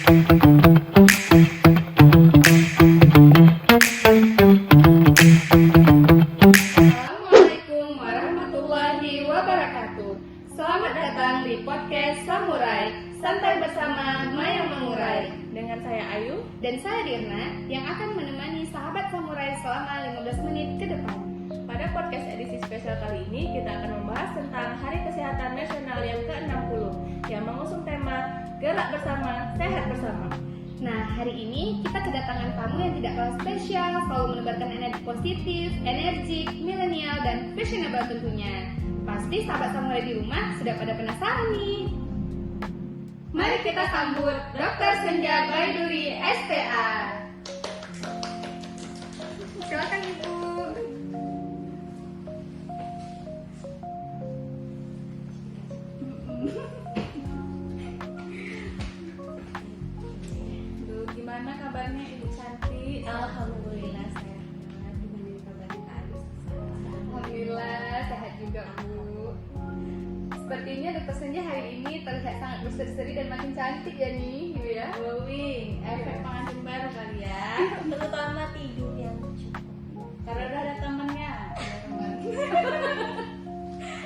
Assalamualaikum warahmatullahi wabarakatuh. Selamat datang di podcast Samurai, santai bersama Maya Mengurai. Dengan saya Ayu Dan saya Dirna yang akan menemani sahabat Samurai selama 15 menit ke depan. Pada podcast edisi spesial kali ini kita akan membahas tentang Hari Kesehatan Nasional yang ke-60 yang mengusung tema Gerak Bersama, Sehat Bersama. Nah, hari ini kita kedatangan tamu yang tidak kalah spesial, selalu menebarkan energi positif, energik, milenial, dan fashionable tentunya. Pasti sahabat Samurai di rumah sudah pada penasaran nih. Mari kita sambut Dr. Senja Baiduri, SPA. Silakan Ibu. Gimana kabarnya Ibu cantik? Alhamdulillah sehat. Gimana kabarnya Kak Agus? Alhamdulillah sehat juga Bu. Sepertinya Dr. Senja hari ini terlihat sangat berseri-seri dan makin cantik ya nih, Ibu ya. Glowing, efek pengantin baru kali ya. Terutama tidur yang cukup. Karena udah ada temennya.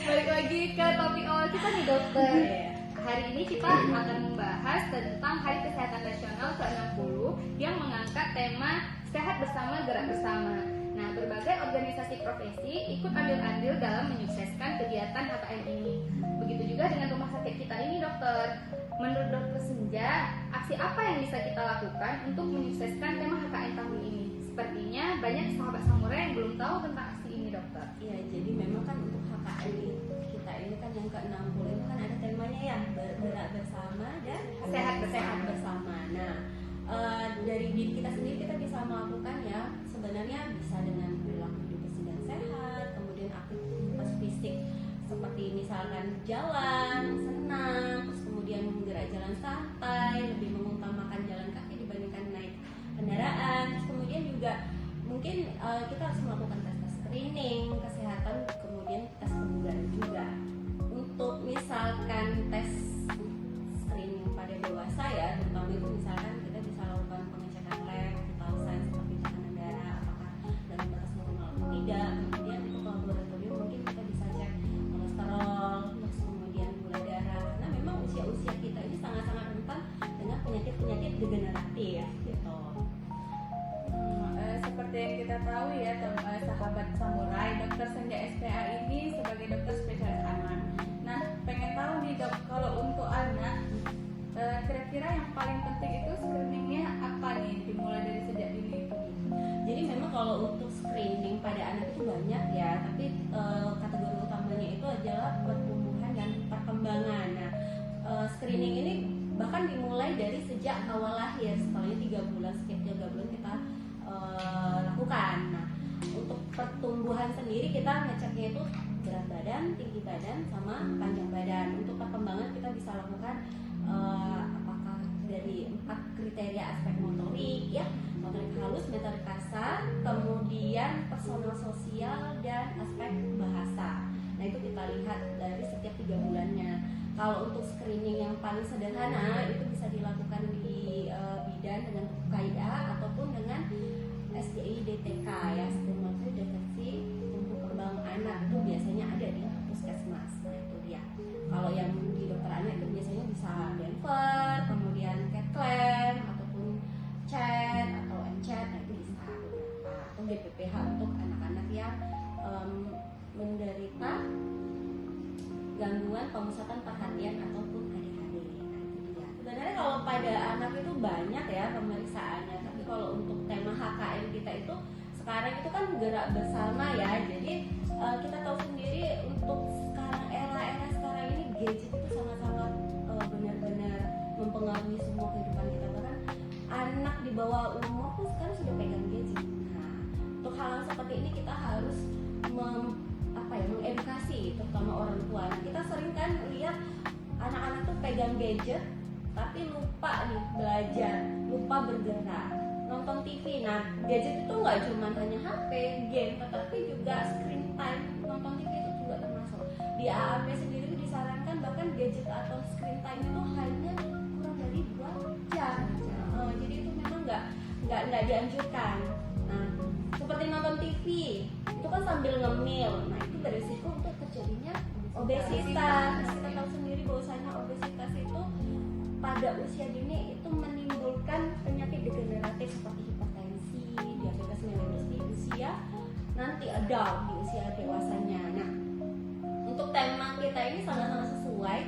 Balik lagi ke topik awal kita nih dokter. Iya. Hari ini kita akan membahas tentang Hari Kesehatan Nasional ke-60 yang mengangkat tema Sehat Bersama, Gerak Bersama. Nah, berbagai organisasi profesi ikut ambil andil dalam menyukseskan kegiatan HKM ini. Begitu juga dengan rumah sakit kita ini, dokter. Menurut Dokter Senja, aksi apa yang bisa kita lakukan untuk menyukseskan tema HKM tahun ini? Sepertinya banyak sahabat Samurai yang belum tahu tentang aksi ini, dokter. Iya, jadi memang kan untuk HKM kita ini kan yang ke-60 itu kan ada temanya ya, bergerak bersama dan Sehat bersama. Nah, dari diri kita sendiri kita bisa melakukan ya, sebenarnya bisa dengan perilaku hidup bersih dan sehat, kemudian aktivitas fisik seperti misalkan jalan, senam, terus kemudian menggerak jalan santai, lebih mengutamakan jalan kaki dibandingkan naik kendaraan. Terus kemudian juga mungkin kita harus melakukan tes screening kesehatan, kemudian tes kebugaran juga. Untuk misalkan tes screening pada dewasa ya, terutama itu misalkan kita bisa lakukan pengecekan lab, vital sign seperti tekanan darah apakah dalam batas normal atau tidak. Kemudian untuk laboratorium mungkin kita bisa cek kolesterol, terus kemudian gula darah, karena memang usia-usia kita ini sangat-sangat rentan dengan penyakit-penyakit degeneratif gitu. Seperti yang kita tahu ya, sahabat Samurai, Dokter Senja SPA ini sebagai dokter spesialis anak. Nah, pengen tahu nih dok, kalau untuk anak, kira-kira yang paling penting itu screeningnya apa nih? Dimulai dari sejak dini itu. Jadi memang kalau untuk screening pada anak itu banyak ya, tapi kategori utamanya itu adalah pertumbuhan dan perkembangan. Nah, screening ini bahkan dimulai dari sejak awal lahir, setelahnya 3 bulan, setiap 3 bulan kita lakukan. Nah, untuk pertumbuhan sendiri kita ngeceknya itu berat badan, tinggi badan, sama panjang badan. Untuk perkembangan kita bisa lakukan apakah dari 4 kriteria aspek motorik ya, motorik halus, motorik kasar, kemudian personal sosial, dan aspek bahasa. Nah, itu kita lihat dari setiap 3 bulannya. Kalau untuk screening yang paling sederhana itu bisa dilakukan di bidan dengan KIA ataupun dengan SDI DTK ya, stimulasi deteksi tumbuh kembang anak, itu biasanya ada di puskesmas. Nah, itu dia. Kalau yang di dokter anak itu biasanya bisa Denver, kemudian CAT-CLAM ataupun CHAT atau MCHAT, nah itu bisa beberapa. Atau GPPH untuk anak-anak yang menderita gangguan pemusatan perhatian ataupun ADHD. Nah, itu dia. Sebenarnya kalau pada anak itu banyak ya pemeriksaannya, tapi kalau untuk tema HKM kita itu sekarang itu kan gerak bersama ya. Jadi kita tahu sendiri untuk sekarang era sekarang ini gadget itu sangat-sangat benar-benar mempengaruhi semua kehidupan kita. Bahkan anak di bawah umur pun sekarang sudah pegang gadget. Nah, untuk hal seperti ini kita harus mengedukasi terutama orang tua. Nah, kita sering kan lihat anak-anak tuh pegang gadget tapi lupa nih belajar, lupa bergerak, nonton TV. Nah, gadget itu nggak cuma hanya HP, game, tetapi juga screen time. Nonton TV itu juga termasuk. Di AAP sendiri itu disarankan bahkan gadget atau screen time itu hanya kurang dari 2 jam. dianjurkan. Nah, seperti nonton TV itu kan sambil ngemil, nah itu berisiko untuk terjadinya obesitas. Nah, kita tahu sendiri bahwasanya obesitas itu pada usia dini itu menimbulkan penyakit degeneratif seperti hipertensi, diabetes mellitus di usia nanti adult, di usia dewasanya. Nah, untuk tema kita ini sangat-sangat sesuai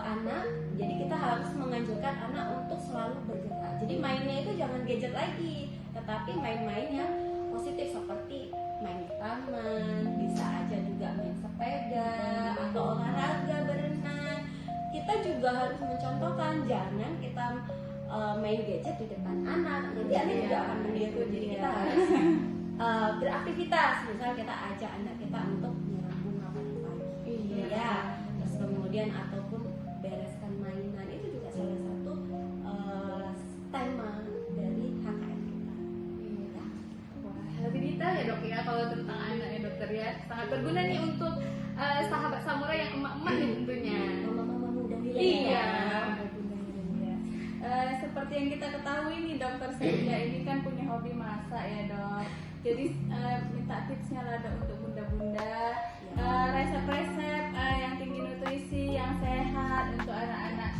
anak, jadi kita harus menganjurkan anak untuk selalu bergerak. Jadi mainnya itu jangan gadget lagi, tetapi main-main yang positif seperti main di taman, bisa aja juga main sepeda atau olahraga berenang. Kita juga harus mencontohkan, jangan kita main gadget di depan anak, nanti anak juga akan meniru. Jadi kita harus beraktivitas, misalnya kita ajak anak kita untuk nyiram bunga pagi-pagi, ya. Terus kemudian ataupun bereskan mainan, itu juga salah satu tema dari HKM kita. Ya. Wah, lebih detail ya dok ya kalau tentang anak ya dokter ya. Sangat berguna nih untuk sahabat samurai yang emak-emak nih tentunya. Mama-mama muda Iya. Seperti yang kita ketahui nih dokter Senja ini kan punya hobi masak ya dok. Jadi minta tipsnya lah dok untuk bunda-bunda, resep-resep yang tinggi nutrisi, yang sehat untuk anak-anak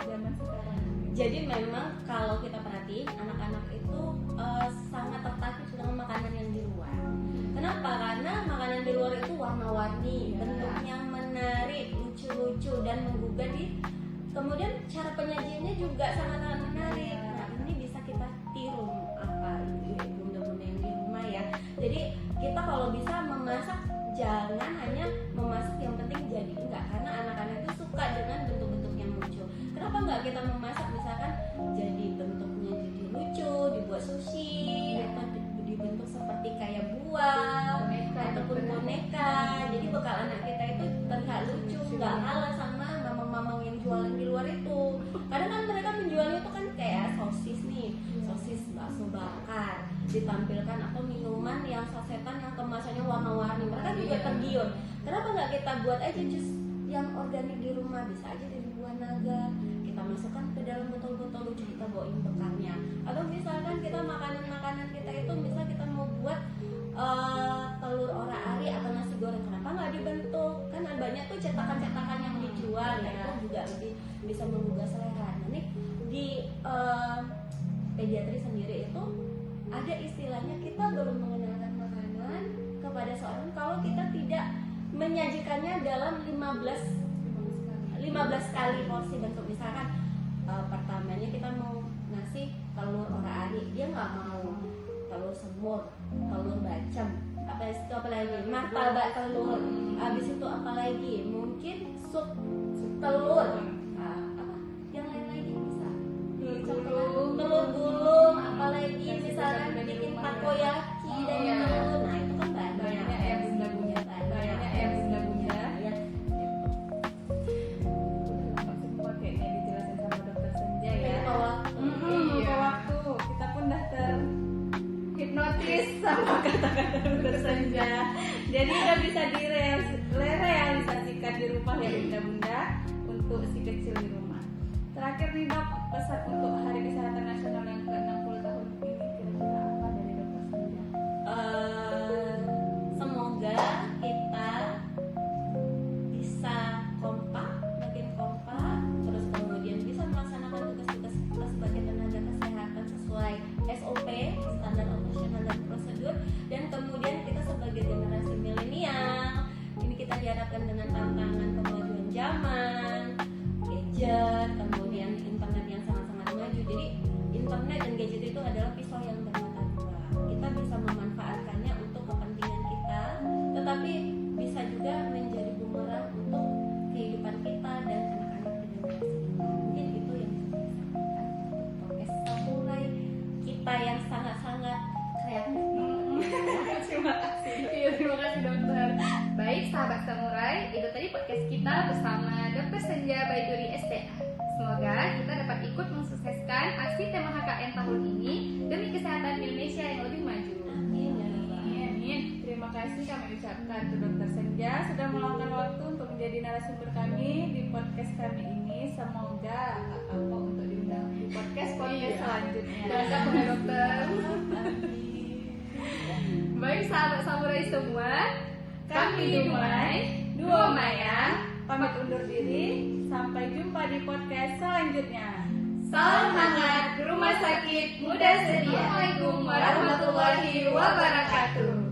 zaman sekarang. Jadi memang kalau kita perhatiin anak-anak itu sangat tertarik dengan makanan yang di luar. Kenapa? Karena makanan di luar itu warna-warni, bentuknya menarik, lucu-lucu dan menggugah kemudian cara penyajiannya juga sangat-sangat menarik. Nah, ini bisa kita tiru apa bunda-bunda yang di rumah ya. Jadi kita kalau bisa memasak jangan hanya memasak yang penting jadi, enggak, karena anak-anak itu suka dengan bentuk-bentuk yang lucu. Kenapa enggak kita memasak misalkan jadi bentuknya jadi lucu, dibuat sushi atau dibentuk seperti kayak buah ataupun boneka. Jadi bekal anak kita itu terlihat lucu, enggak kalah sama mamang-mamang yang jualan di luar itu. Kadang kan mereka menjualnya itu kan kayak sosis nih, sosis bakso bakar ditampilkan, atau minuman yang sasetan yang kemasannya warna-warni. Mereka juga tergiur. Kenapa nggak kita buat aja jus yang organik di rumah? Bisa aja dari buah naga, kita masukkan ke dalam botol-botol lucu, kita bawain bekalnya. Atau misalkan kita makanan-makanan kita itu misal kita mau buat telur ora-ari atau nasi goreng, kenapa nggak dibentuk? Kan banyak tuh cetakan-cetakan yang dijual, nah itu juga lebih bisa menggugah selera. Nah, ini di pediatri sendiri itu ada istilahnya, kita baru mengenalkan makanan kepada seorang kalau kita tidak menyajikannya dalam 15 kali porsi bentuk. Misalkan pertamanya kita mau ngasih telur ora-ari, dia nggak mau telur semur, telur bacem, apa lagi, martabak telur, habis itu apa lagi, mungkin sup telur, apa yang lain lagi bisa telur gulung, apalagi misalkan bikin takoyaki dan telur. Nah itu kan banyak ya bunda-bunda, banyak ya bunda-bunda. ya. Semua kayaknya dijelasin sama dokter Senja ya. Bahwa Ke waktu kita pun dah terhipnotis sama kata-kata dokter Senja. Jadi udah bisa direalisasikan di rumah ya bunda-bunda untuk si kecil di rumah. Terakhir nih dok, pesan untuk Hari Kesehatan Nasional yang ke-60 tahun ini kira-kira apa dari dokter Senja? Semoga kita bisa kompak, makin kompak, terus kemudian bisa melaksanakan tugas-tugas kita sebagai tenaga kesehatan sesuai SOP, standar operasional dan prosedur. Dan kemudian kita sebagai generasi milenial, ini kita diharapkan dengan tantangan kemajuan zaman, gadget, kemudian internet yang sangat-sangat maju. Jadi internet dan gadget itu adalah pisau yang bermata dua. Kita bisa memanfaatkannya untuk kepentingan kita, tetapi bisa juga menjadi bumerang untuk kehidupan kita dan anak-anak generasi kita. Mungkin itu yang bisa saya sampaikan untuk podcast samurai kita yang sangat-sangat kreatif. Terima kasih. Iya, terima kasih dokter. Baik sahabat samurai, itu tadi podcast kita bersama Dr. Senja Baiduri SPA. Semoga kita dapat ikut mensukseskan aksi tema HKN tahun ini demi kesehatan Indonesia yang lebih maju. Amin. Amin. Terima kasih kami ucapkan untuk dokter Senja sudah meluangkan waktu untuk menjadi narasumber kami di podcast kami ini. Semoga untuk diundang di podcast Iya. selanjutnya. Jangan capek dokter. Baik sahabat samurai semua, kami Dumai, Duo Maya, Pamit undur diri. Sampai jumpa di podcast selanjutnya. salam hangat Rumah Sakit Muda Sedia. Assalamualaikum warahmatullahi wabarakatuh.